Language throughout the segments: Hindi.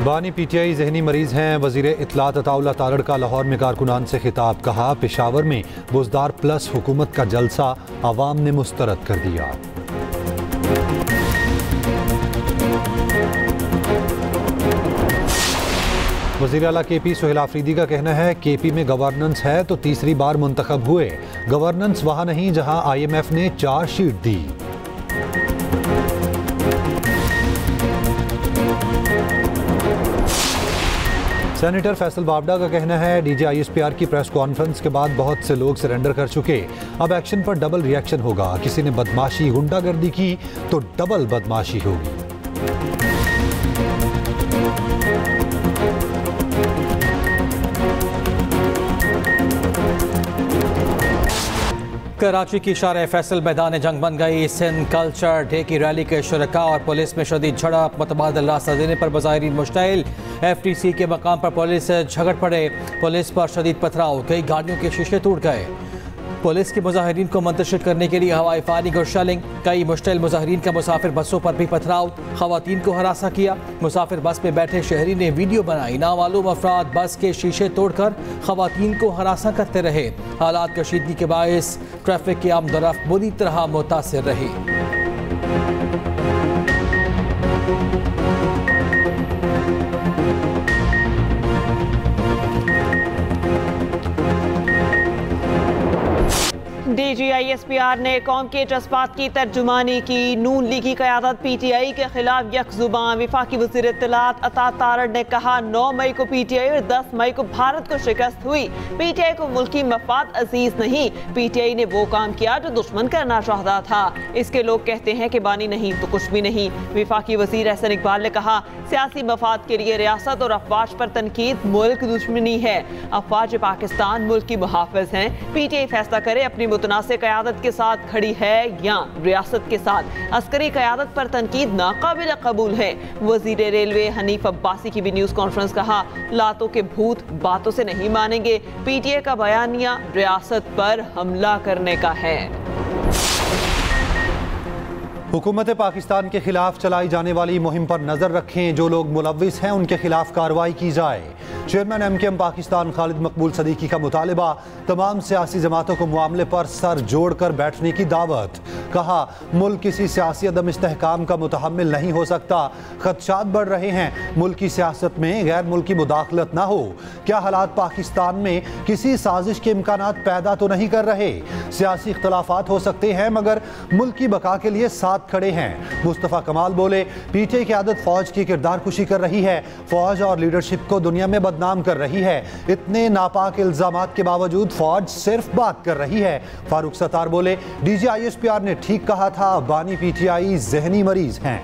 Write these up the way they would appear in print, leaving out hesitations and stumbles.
बानी पीटीआई जहनी मरीज हैं। वजीर इत्तलात अताउल्लाह तारड़ का लाहौर में कारकुनान से खिताब। कहा, पेशावर में बुज़दार प्लस हुकूमत का जलसा अवाम ने मुस्तरद कर दिया। वज़ीर आला KP सुहेल आफरीदी का कहना है, KP में गवर्नेंस है तो तीसरी बार मुंतखब हुए। गवर्नेंस वहाँ नहीं जहाँ IMF ने चार्जशीट दी। सेनेटर फैसल बावडा का कहना है, DG ISPR की प्रेस कॉन्फ्रेंस के बाद बहुत से लोग सरेंडर कर चुके, अब एक्शन पर डबल रिएक्शन होगा। किसी ने बदमाशी गुंडागर्दी की तो डबल बदमाशी होगी। कराची की शार फैसल मैदान जंग बन गई। सिंध कल्चर डे की रैली के शुरका और पुलिस में शदीद झड़प, मुतबादल रास्ता देने पर मुजाहिरीन मुश्तइल। FTC के मकाम पर पुलिस से झगड़ पड़े, पुलिस पर शदीद पथराव, कई गाड़ियों के शीशे टूट गए। पुलिस के मुजाहिरीन को मुंतशिर करने के लिए हवाई फायरिंग और शेलिंग। कई मुश्तइल मुजाहिरीन का मुसाफिर बसों पर भी पथराव, खवातीन को हरासा किया। मुसाफिर बस में बैठे शहरी ने वीडियो बनाई, नामालूम अफराद बस के शीशे तोड़कर खवातीन को हरासा करते रहे। हालात कशीदगी के बायस ट्रैफिक की आमदोरफ्त बुरी तरह मुतासिर रही। DG ISPR ने कौम के जज्बात की तर्जुमानी की। नून लीग की क़यादत PTI के खिलाफ यकजुबान। वफाकी वज़ीर इत्तलात अता तारड़ ने कहा, 9 मई को PTI और 10 मई को भारत को शिकस्त हुई। PTI को मुल्की मफाद अजीज नहीं, PTI ने वो काम किया जो दुश्मन करना चाहता था। इसके लोग कहते हैं कि बानी नहीं तो कुछ भी नहीं। वफाकी वज़ीर एहसन इकबाल ने कहा, सियासी मफाद के लिए रियासत और अफवाज पर तनकीद मुल्क दुश्मनी है। अफवाज पाकिस्तान मुल्क की मुहाफ़िज़ हैं। PTI फैसला करे अपनी मुतनासिब क़यादत के साथ खड़ी है या रियासत के साथ। अस्करी क़यादत पर तनकीद नाकाबिल कबूल है। वज़ीर रेलवे हनीफ अब्बासी की भी न्यूज़ कॉन्फ्रेंस। कहा, लातों के भूत बातों से नहीं मानेंगे। PTI का बयानिया रियासत पर हमला करने का है। हुकूमत पाकिस्तान के खिलाफ चलाई जाने वाली मुहिम पर नजर रखें। जो लोग मुलव्विस हैं उनके खिलाफ कार्रवाई की जाए। चेयरमैन MKM पाकिस्तान खालिद मकबूल सदीकी का मुतालिबा, तमाम सियासी जमातों को मामले पर सर जोड़ कर बैठने की दावत। कहा, मुल्क किसी सियासी अदम इस्तेहकाम का मुतहम्मिल नहीं हो सकता। खदशात बढ़ रहे हैं, मुल्क की सियासत में गैर मुल्की मुदाखलत ना हो। क्या हालात पाकिस्तान में किसी साजिश के इम्कानात पैदा तो नहीं कर रहे? सियासी इख्तलाफात हो सकते हैं मगर मुल्क की बका के लिए साथ खड़े हैं। मुस्तफ़ा कमाल बोले, PTI की आदत फौज की किरदार कुशी कर रही है, फौज और लीडरशिप को दुनिया में बदनाम कर रही है। इतने नापाक इल्जामात के बावजूद फौज सिर्फ बात कर रही है। फारूक सत्तार बोले, DG ISPR ने ठीक कहा था, बानी PTI जहनी मरीज हैं।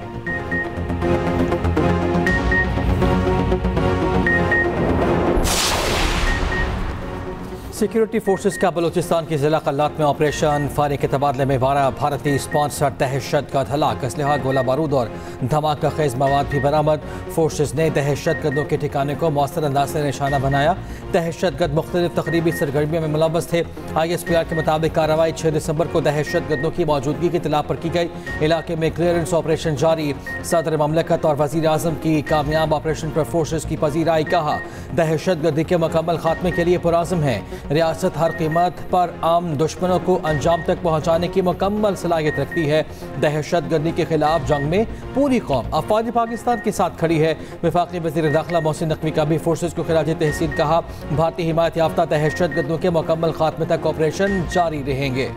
सिक्योरिटी फोर्सेस का बलूचिस्तान की जिला कल्लात में ऑपरेशन। फायरिंग के तबादले में 12 भारतीय स्पॉन्सर दहशतगर्द हलाक, असलहा, गोला बारूद और धमाका खेज मवाद भी बरामद। फोर्सेस ने दहशतगर्दों के ठिकाने को मौसर अंदाज से निशाना बनाया। दहशतगर्द मुख्तलिफ तकरीबी सरगर्मियों में मुलव्वस थे। ISPR के मुताबिक कार्रवाई 6 दिसंबर को दहशतगर्दों की मौजूदगी की इत्तला पर की गई। इलाके में क्लियरेंस ऑपरेशन जारी। सदर ममलकत और वज़ीर आज़म की कामयाब ऑपरेशन पर फोर्सेस की पजीराई। कहा, दहशतगर्दी के मुकम्मल खात्मे के लिए पुराज़म है। रियासत हर कीमत पर आम दुश्मनों को अंजाम तक पहुँचाने की मुकम्मल सलाहियत रखती है। दहशतगर्दी के खिलाफ जंग में पूरी कौम अफवाज पाकिस्तान के साथ खड़ी है। वफाकी वज़ीर दाखिला मोहसिन नकवी का भी फोर्सेस को खिराज तहसीन। कहा, भारतीय हिमायत याफ्ता दहशतगर्दों के मुकम्मल खात्मे तक ऑपरेशन जारी रहेंगे।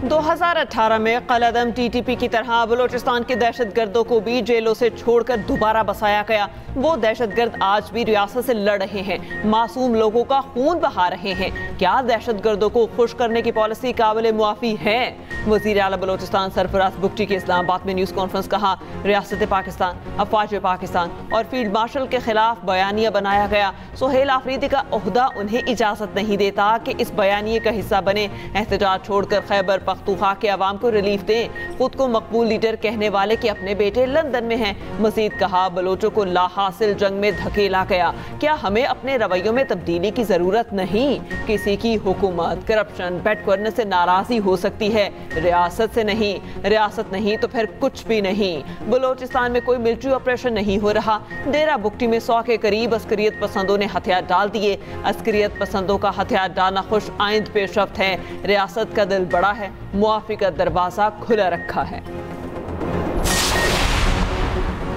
2018 में कलअदम TTP की तरह बलोचिस्तान के दहशतगर्दों को भी जेलों से छोड़कर दोबारा बसाया गया। वो दहशतगर्द आज भी रियासत से लड़ रहे हैं, मासूम लोगों का खून बहा रहे हैं। क्या दहशतगर्दों को खुश करने की पॉलिसी काबिल मुआफी है? वज़ीर आला बलोचिस्तान सरफराज बुगटी की इस्लामाबाद में न्यूज़ कॉन्फ्रेंस। कहा, रियासत पाकिस्तान, अफवाज पाकिस्तान और फील्ड मार्शल के खिलाफ बयानिया बनाया गया। सुहेल आफरीदी का ओहदा उन्हें इजाज़त नहीं देता कि इस बयानिए का हिस्सा बने। एहतजाज छोड़कर खैबर पख्तूनख्वा के अवाम को रिलीफ दें। खुद को मकबूल लीडर कहने वाले के अपने बेटे लंदन में हैं। मजीद कहा, बलोचों को लाहासिल जंग में धकेला गया। क्या हमें अपने रवैयों में तब्दीली की जरूरत नहीं? किसी की हुकूमत, करप्शन, बेड करने से नाराजगी हो सकती है, रियासत से नहीं। रियासत नहीं तो फिर कुछ भी नहीं। बलोचिस्तान में कोई मिलिट्री ऑपरेशन नहीं हो रहा। डेरा बुगटी में 100 के करीब अस्करियत पसंदों ने हथियार डाल दिए। अस्करियत पसंदों का हथियार डालना खुश आइंद पेशरफ्त है। रियासत का दिल बड़ा है, मुआफी का दरवाजा खुला रखा है।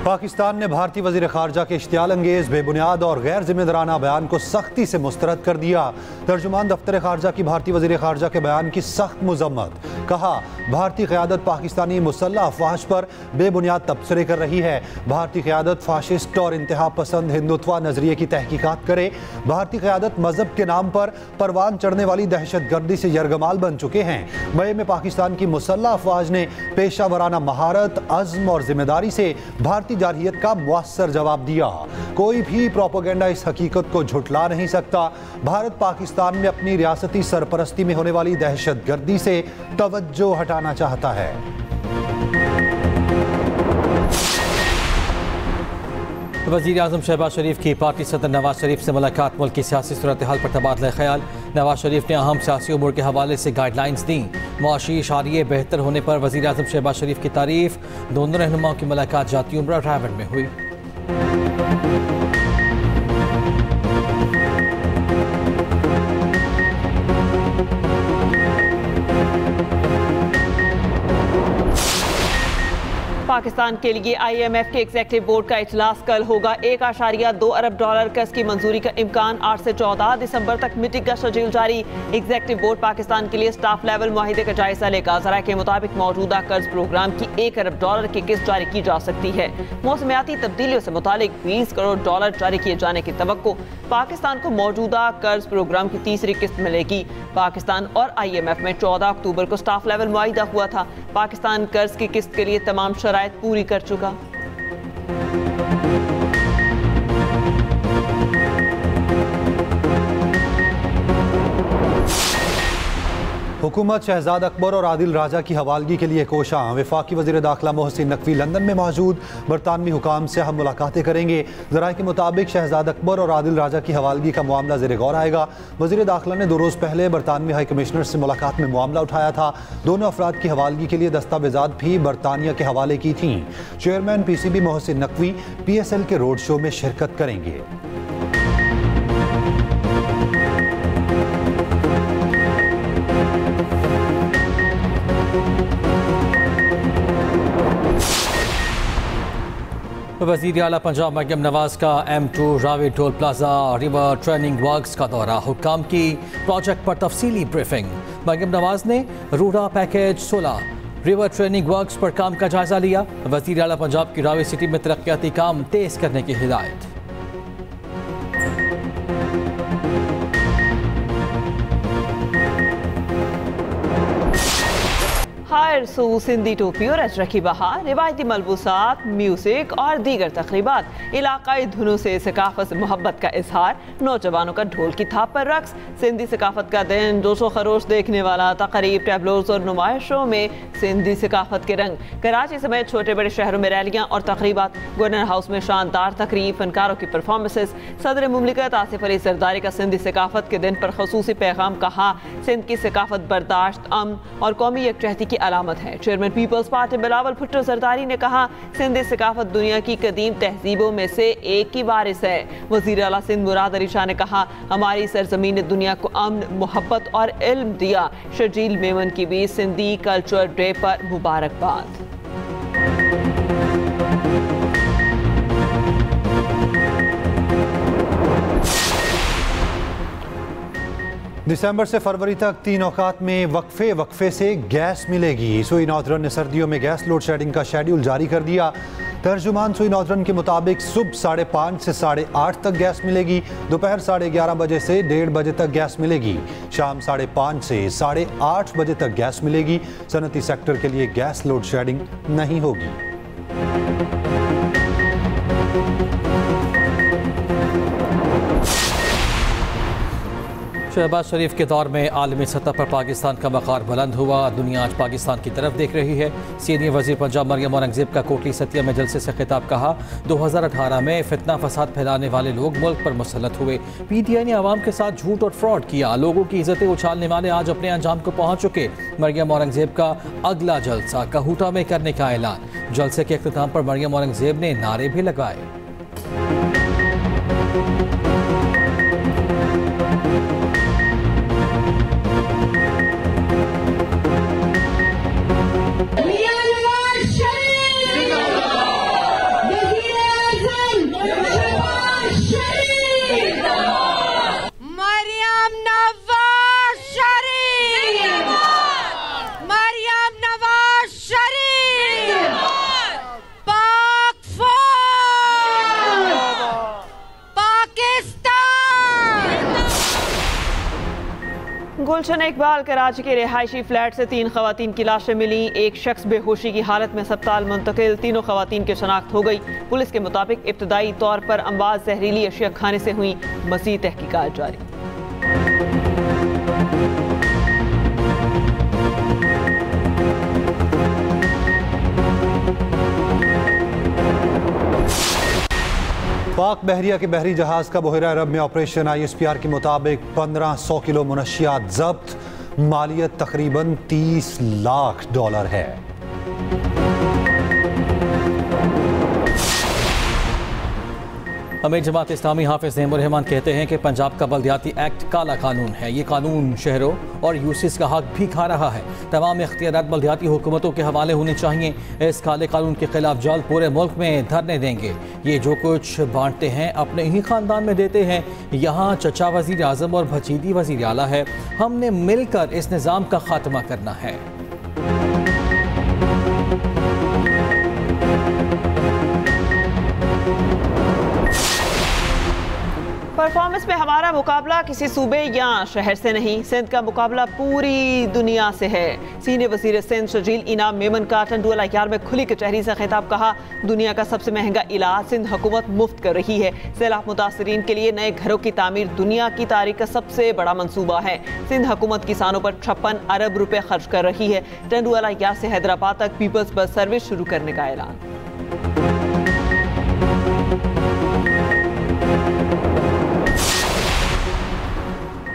पाकिस्तान ने भारतीय वज़ीर ख़ारजा के इश्तियाल अंगेज़, बेबुनियाद और गैर जिम्मेदाराना बयान को सख्ती से मुस्तरद कर दिया। तर्जुमान दफ्तर ख़ारजा की भारतीय वज़ीर ख़ारजा के बयान की सख्त मज़म्मत। कहा, भारतीय क़यादत पाकिस्तानी मुसल्लह अफ़वाज पर बेबुनियाद तबसरे कर रही है। भारतीय क़यादत फ़ाशिस्ट और इंतहा पसंद हिंदुत्व नज़रिए की तहकीकात करे। भारतीय क़यादत मज़हब के नाम पर परवान चढ़ने वाली दहशत गर्दी से यरगमाल बन चुके हैं। मई में पाकिस्तान की मुसल्लह अफ़वाज ने पेशा वराना महारत, अज़्म और जिम्मेदारी से भारतीय जारहियत का मुअस्सर जवाब दिया। कोई भी प्रोपेगेंडा इस हकीकत को झुठला नहीं सकता। भारत पाकिस्तान में अपनी रियासती सरपरस्ती में होने वाली दहशत गर्दी से तवज्जो हटाना चाहता है। वज़ीर आज़म शहबाज शरीफ की पार्टी सदर नवाज शरीफ से मुलाकात। मुल्क की सियासी सूरत हाल पर तबादला ख्याल। नवाज शरीफ ने अहम सियासी उमूर के हवाले से गाइडलाइंस दी। मुआशी इशारिये बेहतर होने पर वज़ीर आज़म शहबाज शरीफ की तारीफ। दोनों रहनुमाओं की मुलाकात जाती उम्रा रावण में हुई। पाकिस्तान के लिए IMF के एग्जीक्यूटिव बोर्ड का इजलास कल होगा। $1.2 अरब कर्ज की मंजूरी का इम्कान। 8 से 14 दिसंबर तक मीटिंग का शेड्यूल जारी। एग्जीक्यूटिव बोर्ड पाकिस्तान के लिए स्टाफ लेवल मुआहिदे का जायजा लेगा। ज़राए के मुताबिक मौजूदा कर्ज प्रोग्राम की $1 अरब की किस्त जारी की जा सकती है। मौसमियाती तब्दीलियों से मुतालिक $20 करोड़ जारी किए जाने की तवक्को। पाकिस्तान को मौजूदा कर्ज प्रोग्राम की तीसरी किस्त मिलेगी। पाकिस्तान और IMF में 14 अक्टूबर को स्टाफ लेवल मुआहिदा हुआ था। पाकिस्तान कर्ज की किस्त के लिए तमाम शराइत पूरी कर चुका। हुकूमत शहजाद अकबर और आदिल राजा की हवालगी के लिए कोशां। वफाकी वज़ीर दाखिला मोहसिन नकवी लंदन में मौजूद। बरतानवी हुकाम से हम मुलाकातें करेंगे। ज़राए के मुताबिक शहजाद अकबर और आदिल राजा की हवालगी का मामला ज़ेर गौर आएगा। वज़ीर दाखिला ने 2 रोज़ पहले बरतानवी हाई कमिश्नर से मुलाकात में मामला उठाया था। दोनों अफराद की हवालगी के लिए दस्तावेज़ात भी बरतानिया के हवाले की थीं। Chairman PCB Mohsin Naqvi PSL के रोड शो में शिरकत करेंगे। वज़ीर आला पंजाब मरियम नवाज का M2 Ravi toll plaza river training works का दौरा। हुक्काम की प्रोजेक्ट पर तफसीली ब्रीफिंग। मरियम नवाज ने Rura package 16 river training works पर काम का जायजा लिया। वज़ीर आला पंजाब की रावी सिटी में तरक्याती काम तेज करने की हिदायत। हायर सू सिंधी टोपी और अजरखी बहार, रिवायती मलबूसात, म्यूजिक और दीगर तकरीबात। इलाकाई धुनों से सकाफत से मोहब्बत का इजहार। नौजवानों का ढोल की थाप पर रक्स। सिंधी सकाफत का दिन जोशो खरोश देखने वाला तकरीब, टैबलोज और नुमाइशों में सिंधी सकाफत के रंग। कराची समेत छोटे बड़े शहरों में रैलियाँ और तकरीबात। गवर्नर हाउस में शानदार तकरीब, फनकारों की परफॉर्मेंसेस। सदर मुमलिकत आसिफ अली जरदारी का सिंधी सकाफत के दिन पर खसूसी पैगाम। कहा, सिंध की सकाफत बर्दाश्त, अमन और कौमी यकजहती की अलामत है। चेयरमैन पीपल्स पार्टी बिलावल भुट्टो जरदारी ने कहा, सिंधी सकाफत दुनिया की कदीम तहजीबों में से एक की वारिस है। वज़ीर आला सिंध मुराद अली शाह ने कहा, हमारी सरजमीन ने दुनिया को अमन, मोहब्बत और इल्म दिया। शर्जील मेमन की भी सिंधी कल्चर डे पर मुबारकबाद। दिसंबर से फरवरी तक 3 औकात में वक्फे से गैस मिलेगी। सुई नॉर्दर्न ने सर्दियों में गैस लोड शेडिंग का शेड्यूल जारी कर दिया। तर्जुमान सुई नॉर्दर्न के मुताबिक सुबह 5:30 से 8:30 तक गैस मिलेगी। दोपहर 11:30 बजे से 1:30 बजे तक गैस मिलेगी। शाम 5:30 से 8:30 बजे तक गैस मिलेगी। सनती सेक्टर के लिए गैस लोड शेडिंग नहीं होगी। शहबाज शरीफ के दौर में आलमी सतह पर पाकिस्तान का वक़ार बुलंद हुआ। दुनिया आज पाकिस्तान की तरफ देख रही है। सीनियर वज़ीर पंजाब मरियम औरंगज़ेब का कोटली सतिया में जलसे से खिताब। कहा 2018 में फितना फसाद फैलाने वाले लोग मुल्क पर मुसल्लत हुए। PTI ने आवाम के साथ झूठ और फ्रॉड किया। लोगों की इज्जतें उछालने वाले आज अपने अंजाम को पहुँच चुके। मरियम औरंगज़ेब का अगला जलसा कहूटा में करने का ऐलान। जलसे के इख्तिताम पर मरियम औरंगज़ेब ने नारे भी लगाए। गुलशन इकबाल कराची के रिहायशी फ्लैट से 3 खवातीन की लाशें मिली। एक शख्स बेहोशी की हालत में अस्पताल मुंतकिल। तीनों खवातीन की शनाख्त हो गई। पुलिस के मुताबिक इब्तदाई तौर पर अमवाज जहरीली अशिया खाने से हुई। मज़ीद तहकीकात जारी। पाक बहरिया के बहरी जहाज का बहरा अरब में ऑपरेशन। ISPR के मुताबिक 1500 किलो मुनशियात जब्त। मालियत तकरीबन $30 लाख है। अमीर जमात इस्लामी हाफिज नईमुर रहमान कहते हैं कि पंजाब का बल्दियाती एक्ट काला कानून है। ये कानून शहरों और यूसिस का हक भी खा रहा है। तमाम इख्तियारात बल्दियाती हुकूमतों के हवाले होने चाहिए। इस काले कानून के खिलाफ जल्द पूरे मुल्क में धरने देंगे। ये जो कुछ बांटते हैं अपने ही खानदान में देते हैं। यहाँ चचा वजीर आजम और भतीजी वजीर आला है। हमने मिलकर इस निज़ाम का खात्मा करना है। परफॉर्मेंस में हमारा मुकाबला किसी सूबे या शहर से नहीं, सिंध का मुकाबला पूरी दुनिया से है। सीनियर वजीर सिंध शजील इनाम मेमन का टंडुअला यार में खुली कचहरी से खिताब। कहा दुनिया का सबसे महंगा इलाज सिंध हुकूमत मुफ्त कर रही है। सैलाब मुतासरीन के लिए नए घरों की तामीर दुनिया की तारीख का सबसे बड़ा मंसूबा है। सिंध हुकूमत किसानों पर 56 अरब रुपए खर्च कर रही है। टंडुअला यार से हैदराबाद तक पीपल्स बस सर्विस शुरू करने का ऐलान।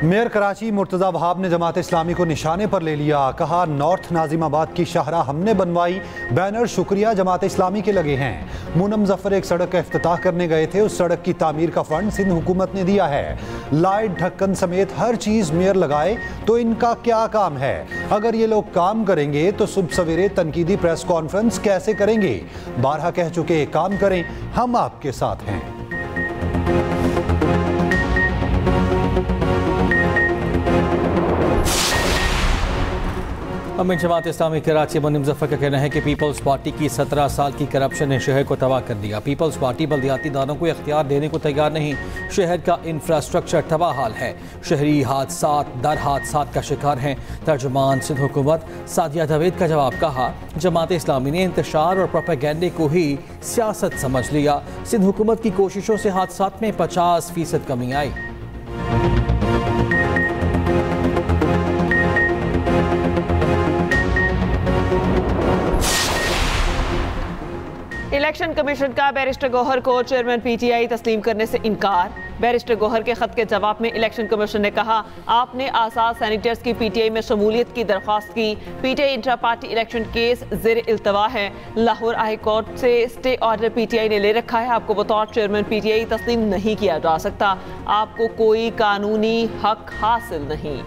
मेयर कराची मुर्तज़ा वहाब ने जमात इस्लामी को निशाने पर ले लिया। कहा नॉर्थ नाजिमाबाद की शाहराह हमने बनवाई। बैनर शुक्रिया जमात इस्लामी के लगे हैं। मूनम जफर एक सड़क का इफ्तिताह करने गए थे। उस सड़क की तामीर का फंड सिंध हुकूमत ने दिया है। लाइट ढक्कन समेत हर चीज मेयर लगाए तो इनका क्या काम है? अगर ये लोग काम करेंगे तो सुबह सवेरे तनकीदी प्रेस कॉन्फ्रेंस कैसे करेंगे? बारहा कह चुके काम करें, हम आपके साथ हैं। अमीर जमात इस्लामी कराची मुनीम जफर का कहना है कि पीपल्स पार्टी की 17 साल की करप्शन ने शहर को तबाह कर दिया। पीपल्स पार्टी बल्दियाती दानों को इख्तियार देने को तैयार नहीं। शहर का इंफ्रास्ट्रक्चर तबाह हाल है। शहरी हादसात दर हादसात का शिकार हैं। तर्जुमान सिंध हुकूमत सादिया जावेद का जवाब। कहा जमात इस्लामी ने इंतशार और प्रोपेगेंडे को ही सियासत समझ लिया। सिंध हुकूमत की कोशिशों से हादसात में 50% कमी आई। इलेक्शन कमीशन का बैरिस्टर गौहर को चेयरमैन PTI तस्लीम करने से इनकार। बैरिस्टर गौहर के खत के जवाब में इलेक्शन कमीशन ने कहा आपने आज़ाद सैनिटर्स की PTI में शमूलियत की दरख्वास्त की। PTI intra party election case ज़ेर इल्तवा है। लाहौर हाई कोर्ट से स्टे ऑर्डर PTI ने ले रखा है। आपको बतौर चेयरमैन PTI तस्लीम नहीं किया जा सकता। आपको कोई कानूनी हक हासिल नहीं।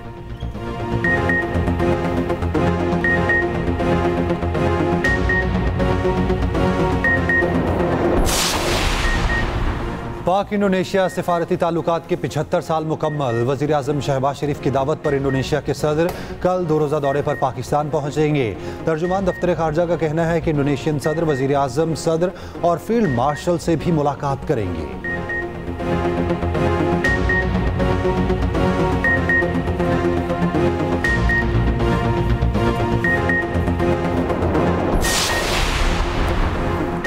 पाक इंडोनेशिया सिफारती ताल्लुकात के 75 साल मुकम्मल। वज़ीर आज़म शहबाज शरीफ की दावत पर इंडोनेशिया के सदर कल 2 रोज़ा दौरे पर पाकिस्तान पहुँचेंगे। तर्जुमान दफ्तर खारजा का कहना है कि इंडोनेशियन सदर वज़ीर आज़म सदर और फील्ड मार्शल से भी मुलाकात करेंगे।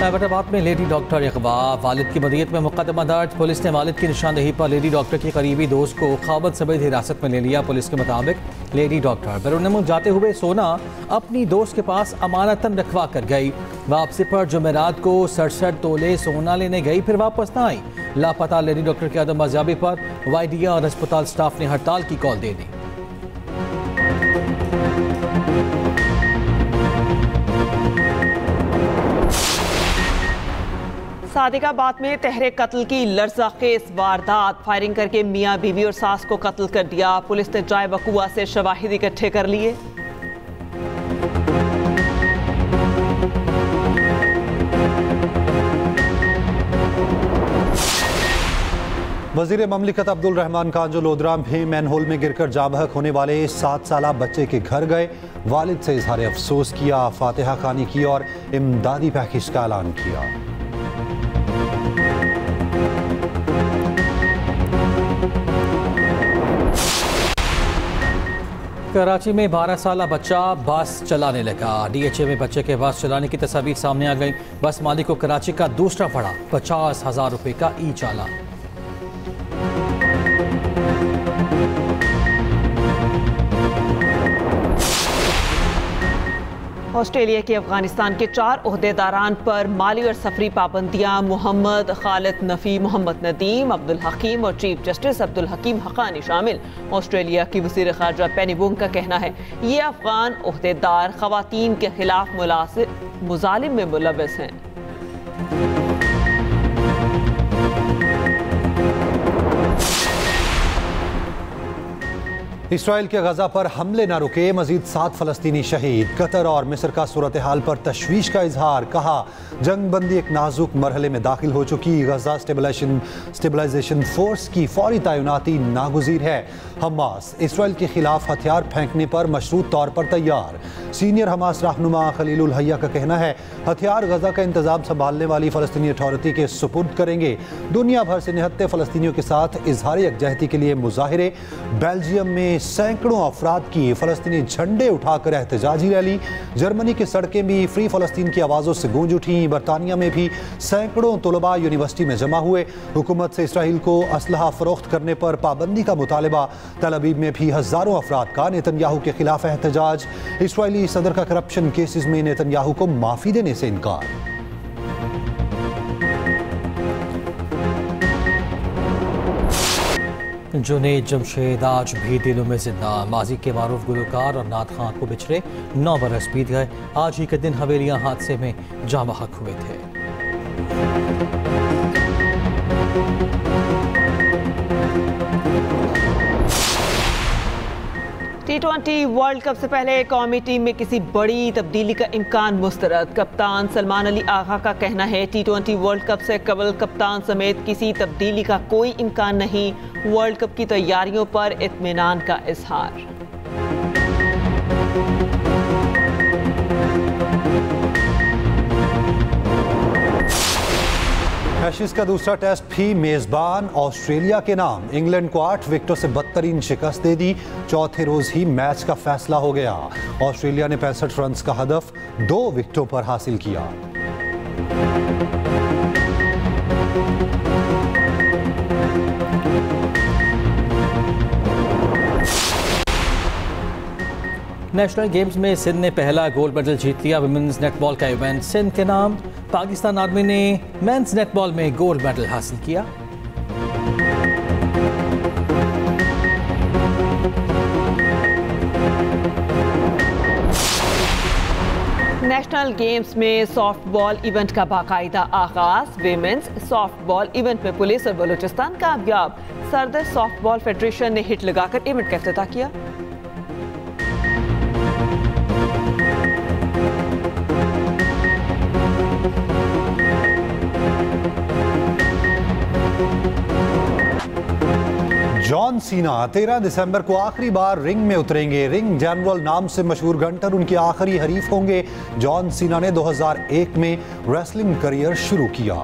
एबटाबाद में लेडी डॉक्टर अगवा, वालिद की मदीयत में मुकदमा दर्ज। पुलिस ने वालिद की निशानदेही पर लेडी डॉक्टर की करीबी दोस्त को खावत समेत हिरासत में ले लिया। पुलिस के मुताबिक लेडी डॉक्टर बैरून मुल्क जाते हुए सोना अपनी दोस्त के पास अमानतन रखवा कर गई। वापसी पर जुमेरात को 67 तोले सोना लेने गई, फिर वापस न आई। लापता लेडी डॉक्टर के अदम बाजियाबी पर वाइडिया और अस्पताल स्टाफ ने हड़ताल की कॉल दे दी। सादिकाबाद में तहरे कत्ल की लर्ज़ाखेज़ वारदात, फायरिंग करके मियां बीवी और सास को कत्ल कर दिया। पुलिस ने जाए वकुआ से शवाहिद इकट्ठे कर लिए। वज़ीर ममलिकत अब्दुल रहमान खान जो लोधरा में मैनहोल में गिरकर जाँ बहक होने वाले 7 साला बच्चे के घर गए, वालिद से इजहार अफसोस किया, फातिहा खानी की और इमदादी पैकेज का ऐलान किया। कराची में 12 साला बच्चा बस चलाने लगा। DHA में बच्चे के बस चलाने की तस्वीर सामने आ गई। बस मालिक को कराची का दूसरा पड़ा 50,000 रुपए का ई चालान। ऑस्ट्रेलिया के अफगानिस्तान के 4 ओहदेदारान पर माली और सफरी पाबंदियां। मोहम्मद खालिद नफ़ी, मोहम्मद नदीम, अब्दुल हकीम और चीफ जस्टिस अब्दुल हकीम हक़ानी शामिल। ऑस्ट्रेलिया की वज़ीर ख़ारजा पेनी वोंग का कहना है ये अफगान ओहदेदार ख़वातीन के खिलाफ मुज़ालिम में मुलव्वस हैं। इसराइल के गजा पर हमले न रुके, मजीद 7 फलस्तीनी शहीद। कतर और मिस्र का सूरत हाल पर तशवीश का इजहार, कहा जंग बंदी एक नाजुक मरहले में दाखिल हो चुकी, गजा स्टेबलाइजेशन फोर्स की फौरी तैनाती नागुज़ीर है। हमास इसराइल के खिलाफ हथियार फेंकने पर मशरूत तौर पर तैयार। सीनियर हमास रहनुमा खलीलुल हय्या का कहना है हथियार गजा का इंतजाम संभालने वाली फलस्तीनी अथॉरिटी के सुपुर्द करेंगे। दुनिया भर से निहत्ते फलस्तीनियों के साथ इजहार यकजहती के लिए मुजाहिरे। बेल्जियम में सैकड़ों अफराद की फलस्तीनी झंडे उठाकर एहतजाजी रैली। जर्मनी की सड़कें भी फ्री फलस्तीन की आवाज़ों से गूंज उठी। बरतानिया में भी सैकड़ों तलबा यूनिवर्सिटी में जमा हुए। हुकूमत से इसराइल को असलहा फरोख्त करने पर पाबंदी का मुतालबा। तल अवीव में भी हज़ारों अफराद का नेतन्याहू के खिलाफ एहतजाज। इसराइली सदर का करप्शन केसेस में नेतन्याहू को माफ़ी देने से इनकार। जुनैद जमशेद आज भी दिलों में जिंदा। माजी के मारूफ गुलकार और नात खां को बिछड़े 9 बरस बीत गए। आज ही के दिन हवेलियां हादसे में जाँ बहक हुए थे। T20 वर्ल्ड कप से पहले कौमी टीम में किसी बड़ी तब्दीली का इम्कान मुस्तरद। कप्तान सलमान अली आगा का कहना है T20 वर्ल्ड कप से कबल कप्तान समेत किसी तब्दीली का कोई इम्कान नहीं। वर्ल्ड कप की तैयारियों पर इत्मीनान का इजहार। एशेज का दूसरा टेस्ट भी मेजबान ऑस्ट्रेलिया के नाम। इंग्लैंड को 8 विकेटों से बदतरीन शिकस्त दे दी। चौथे रोज ही मैच का फैसला हो गया। ऑस्ट्रेलिया ने 65 रन का हदफ 2 विकेटों पर हासिल किया। नेशनल गेम्स में सिंध ने पहला गोल्ड मेडल जीत लिया। विमेंस नेटबॉल का इवेंट सिंध के नाम। पाकिस्तान आर्मी ने मेंस नेटबॉल में गोल्ड मेडल हासिल किया। नेशनल गेम्स में सॉफ्टबॉल इवेंट का बाकायदा आगाज। विमेंस सॉफ्टबॉल इवेंट में पुलिस और बलूचिस्तान कामयाब। सदर सॉफ्टबॉल फेडरेशन ने हिट लगाकर इवेंट का इफ्तिताह किया। जॉन सीना 13 दिसंबर को आखिरी बार रिंग में उतरेंगे। रिंग जनरल नाम से मशहूर गंटर उनके आखिरी हरीफ होंगे। जॉन सीना ने 2001 में रेसलिंग करियर शुरू किया।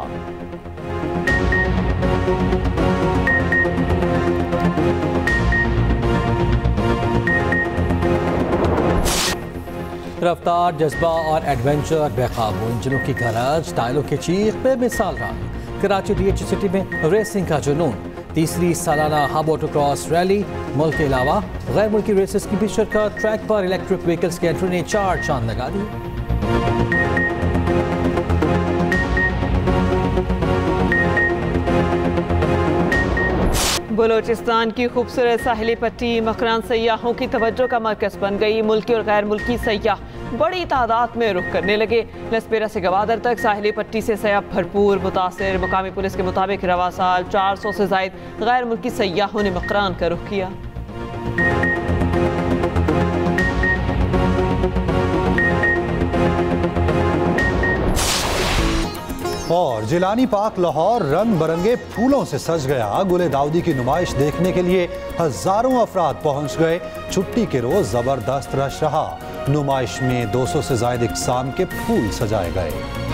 रफ्तार, जज्बा और एडवेंचर बेकाबू, इंजनों की गरज, टायरों की चीख बेमिसाल रहा। कराची DH सिटी में रेसिंग का जुनून, तीसरी सालाना हब ऑटोक्रॉस रैली, मुल्क के अलावा गैर मुल्की रेसेस की भी शिरकत, ट्रैक पर इलेक्ट्रिक व्हीकल्स की एंट्री ने 4 चांद लगा दिए। बलोचिस्तान की खूबसूरत साहिली पट्टी मकरान सयाहों की तवज्जो का मरकज बन गई। मुल्की और गैर मुल्की सयाह बड़ी तादाद में रुख करने लगे। लसपेरा से गवादर तक साहिली पट्टी से सयाह भरपूर मुतासिर। मुकामी पुलिस के मुताबिक रवा साल 400 से जायद गैर मुल्की सयाहों ने मकरान का रुख किया। और जिलानी पार्क लाहौर रंग बरंगे फूलों से सज गया। गुले दाऊदी की नुमाइश देखने के लिए हजारों अफराद पहुंच गए। छुट्टी के रोज जबरदस्त रश रहा। नुमाइश में 200 से ज्यादा इकसाम के फूल सजाए गए।